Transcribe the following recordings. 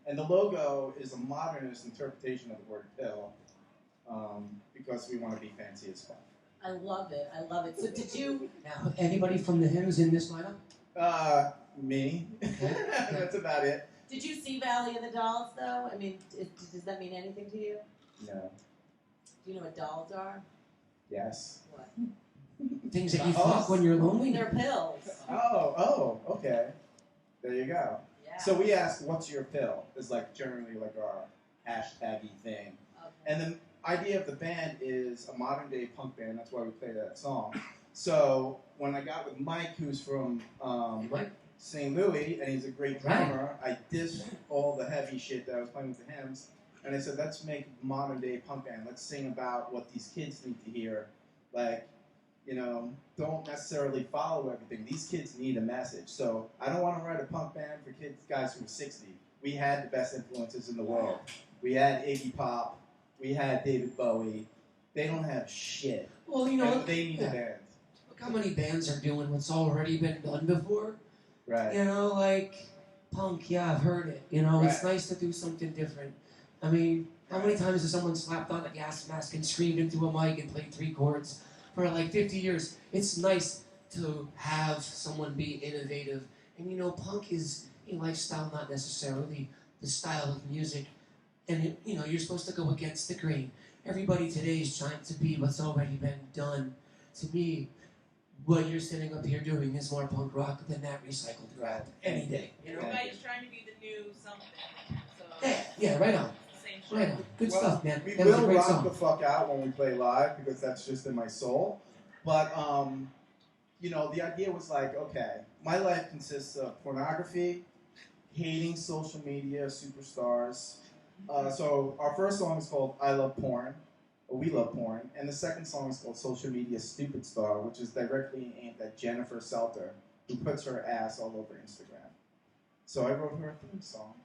And the logo is a modernist interpretation of the word pill, because we want to be fancy as fuck. I love it. I love it. So did you? Now, anybody from the hymns in this lineup? Me. Okay. That's about it. Did you see Valley of the Dolls though? I mean, does that mean anything to you? No. Do you know what dolls are? Yes. What? Things that you fuck when you're lonely? They're pills. Oh, okay. There you go. Yeah. So we ask, what's your pill? Is like generally like our hashtaggy thing. Okay. And the idea of the band is a modern day punk band. That's why we play that song. So when I got with Mike, who's from St. Louis, and he's a great drummer, I dissed all the heavy shit that I was playing with the hymns. And I said, let's make a modern day punk band. Let's sing about what these kids need to hear. Like, you know, don't necessarily follow everything. These kids need a message. So I don't want to write a punk band for guys who are 60. We had the best influences in the world. We had Iggy Pop. We had David Bowie. They don't have shit. Well, you know, they need a band. Look how many bands are doing what's already been done before. Right. You know, like punk, yeah, I've heard it. You know, it's nice to do something different. I mean, how many times has someone slapped on a gas mask and screamed into a mic and played 3 chords for like 50 years? It's nice to have someone be innovative. And you know, punk is a lifestyle, not necessarily the style of music. And you know, you're supposed to go against the grain. Everybody today is trying to be what's already been done. To me, what you're sitting up here doing is more punk rock than that recycled rap any day. You know? Everybody's trying to be the new something. So Yeah, right on. Same shit. Right on. Good stuff, man. We That was a will great rock song. the fuck out when we play live because that's just in my soul. But, you know, the idea was like, okay, my life consists of pornography, hating social media superstars. So our first song is called I Love Porn, or We Love Porn, and the second song is called Social Media Stupid Star, which is directly aimed at Jennifer Selter, who puts her ass all over Instagram. So I wrote her a theme song.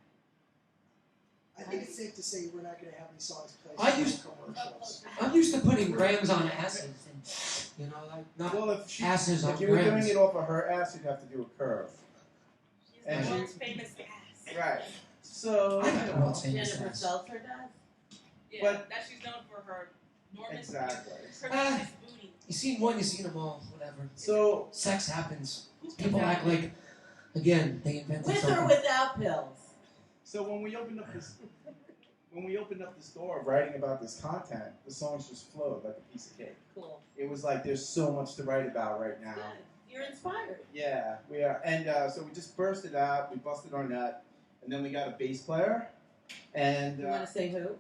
I think it's safe to say we're not going to have these songs played commercials. I'm used to putting grams on asses, and, you know, like not asses on if you were grams. doing it off of her ass, you'd have to do a curve. She's the world's famous ass. Right. So I got the world's famous Jennifer ass. Seltzer does? Yeah, But- that she's known for her enormous Exactly. pernicious booty. You seen one, you seen them all, whatever. So Sex happens. People act like, again, they invented With something. or without pills? So when we opened up this door of writing about this content, the songs just flowed like a piece of cake. Cool. It was like there's so much to write about right now. Good. You're inspired. Yeah, we are. And so we just burst it out. We busted our nut, and then we got a bass player. And You want to say who?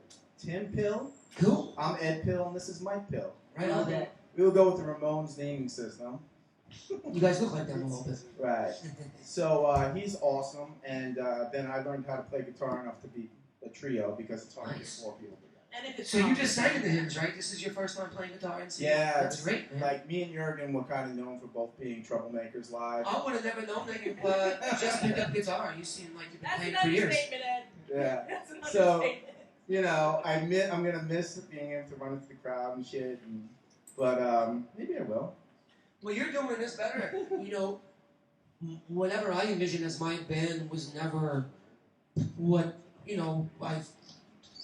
Tim Pill. Cool. I'm Ed Pill, and this is Mike Pill. Right Love on. it. We will go with the Ramones naming system. You guys look like them a little bit. Right. So he's awesome, and then I learned how to play guitar enough to be a trio because it's hard to get Nice. 4 people together. And if it's So you just sang in the hymns, right? This is your first time playing guitar and singing? Yeah, That's great, man. Like me and Jurgen were kind of known for both being troublemakers live. I would have never known that you just picked up guitar. You seem like you've been That's playing an for years. understatement, Ed. Yeah. That's an So- understatement. You know, I'm gonna miss being able to run into the crowd and shit, but maybe I will. Well, you're doing this better. You know, whatever I envisioned as my band was never what, you know, I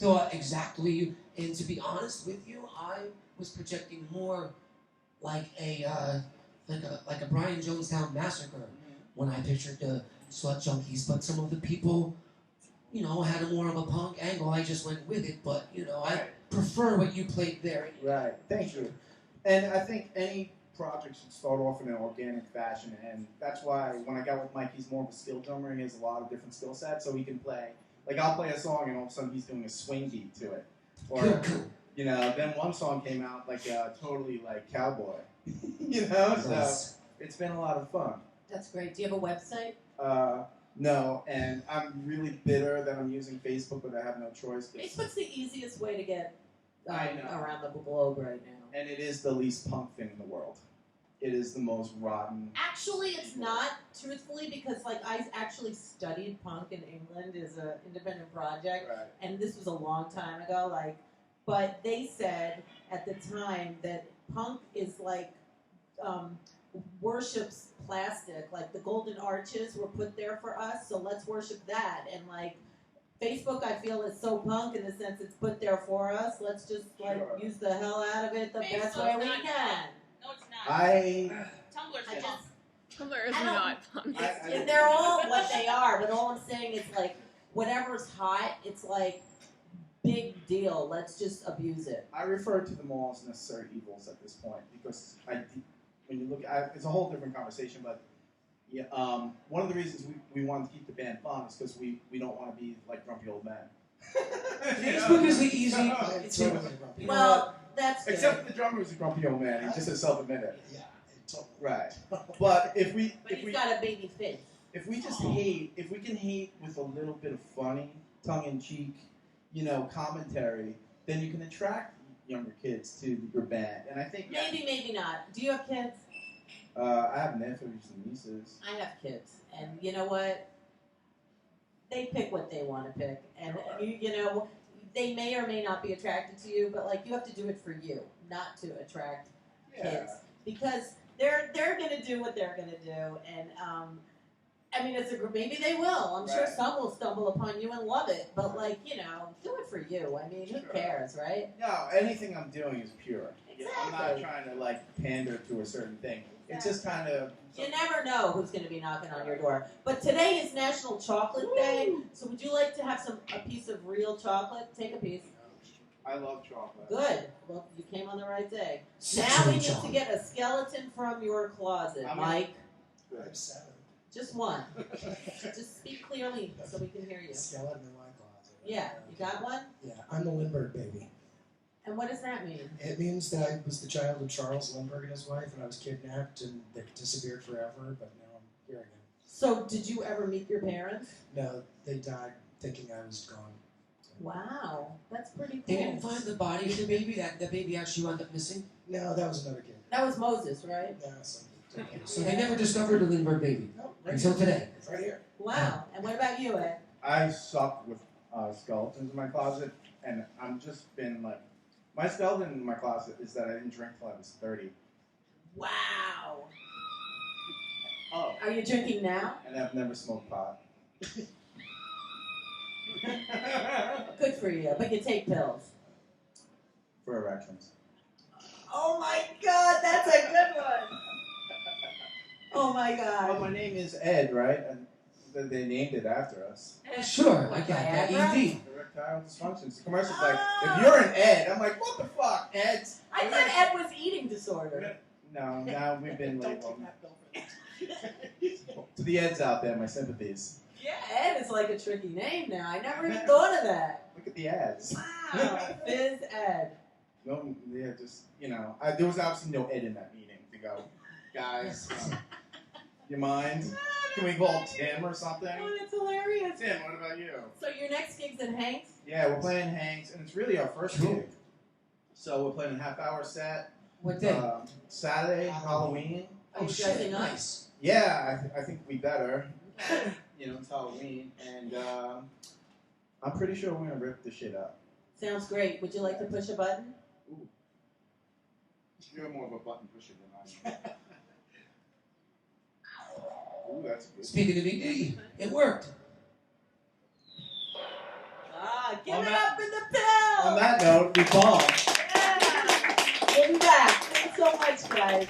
thought exactly. And to be honest with you, I was projecting more like a Brian Jonestown Massacre when I pictured the Slut Junkies, but some of the people, you know, had a more of a punk angle. I just went with it, but, you know, I prefer what you played there. Right. Thank you. And I think any project should start off in an organic fashion, and that's why when I got with Mike, he's more of a skill drummer. He has a lot of different skill sets, so he can play. Like, I'll play a song, and all of a sudden he's doing a swing beat to it. Or, you know, then one song came out like totally like cowboy. You know? So it's been a lot of fun. That's great. Do you have a website? No, and I'm really bitter that I'm using Facebook, but I have no choice. Facebook's the easiest way to get I know. around the globe right now. And it is the least punk thing in the world. It is the most rotten. Actually, it's not, truthfully, because like I actually studied punk in England as an independent project, Right. and this was a long time ago. Like, but they said at the time that punk is like worships plastic. Like the golden arches were put there for us, so let's worship that. And like Facebook, I feel, is so punk in the sense it's put there for us. Let's just Sure. use the hell out of it the best Facebook's way we not can. No, it's not. Tumblr's I punk. just, Tumblr is I don't- not punk. they're all what they are, but all I'm saying is like, whatever's hot, it's like, big deal. Let's just abuse it. I refer to them all as necessary evils at this point because when you look at it's a whole different conversation, but yeah, one of the reasons we wanted to keep the band fun is because we don't want to be like grumpy old men. Facebook is the easy. It's totally grumpy. You know Well, that's good. Except the drummer was a grumpy old man. He just has self-admitted. Yeah, totally. Right. But if we But he's got a baby face. if we just hate, if we can hate with a little bit of funny, tongue-in-cheek, commentary, then you can attract younger kids to your band. And I think Maybe, maybe not. Do you have kids? I have nephews and nieces. I have kids, and you know what? They pick what they want to pick, and they may or may not be attracted to you, but like you have to do it for you, not to attract kids, because they're gonna do what they're gonna do, and I mean, it's a group. Maybe they will. I'm sure Right. some will stumble upon you and love it, but like do it for you. I mean, who Sure. cares, right? No, anything I'm doing is pure. I'm not Exactly. trying to like pander to a certain thing. It's just kind of. You never know who's going to be knocking on your door. But today is National Chocolate Day, so would you like to have a piece of real chocolate? Take a piece. I love chocolate. Good. Well, you came on the right day. Now sexual we need to chocolate. get a skeleton from your closet, I'm Mike. I'm 7. Just one. Just speak clearly so we can hear you. Skeleton in my closet. Yeah, you got one? Yeah, I'm the Lindbergh baby. And what does that mean? It means that I was the child of Charles Lindbergh and his wife, and I was kidnapped, and they disappeared forever, but now I'm here again. So, did you ever meet your parents? No, they died thinking I was gone. Wow, that's pretty They cool. didn't find the body of the baby. That the baby actually wound up missing. No, that was another kid. That was Moses, right? No, something. So they never discovered the Lindbergh baby No, right until here. today. Right here. Wow. And what about you, Ed? I suck with skeletons in my closet, and I'm just been like, my skeleton in my closet is that I didn't drink till I was 30. Wow. Oh. Are you drinking now? And I've never smoked pot. Good for you, but you take pills. For erections. Oh my God, that's a good one. Oh my Well, God. my name is Ed, right? And they named it after us. Sure, I got that. ED. Erectile dysfunctions. The commercial's like, if you're an Ed, I'm like, what the fuck, Ed? I thought Ed was eating disorder. No, now we've been Don't labeled. take that pill for that. To the Eds out there, my sympathies. Yeah, Ed is like a tricky name now. I never even thought of that. Look at the ads. Wow. Fizz Ed. No, yeah, just, there was obviously no Ed in that meeting to go, guys, you mind? Can we call Tim or something? Oh, that's hilarious. Tim, what about you? So your next gig's at Hank's? Yeah, we're playing Hank's, and it's really our first gig. So we're playing a half-hour set. What day? Saturday, Halloween. Are you Oh dressing shit! up? Nice. Yeah, I think we better. It's Halloween, and I'm pretty sure we're gonna rip the shit up. Sounds great. Would you like to push a button? You're more of a button pusher than I am. Ooh, that's good. Speaking of ED, it worked. Ah, give On it that- up in the pill! On that note, we bombed. Yeah. We'll be back. Thanks so much, guys.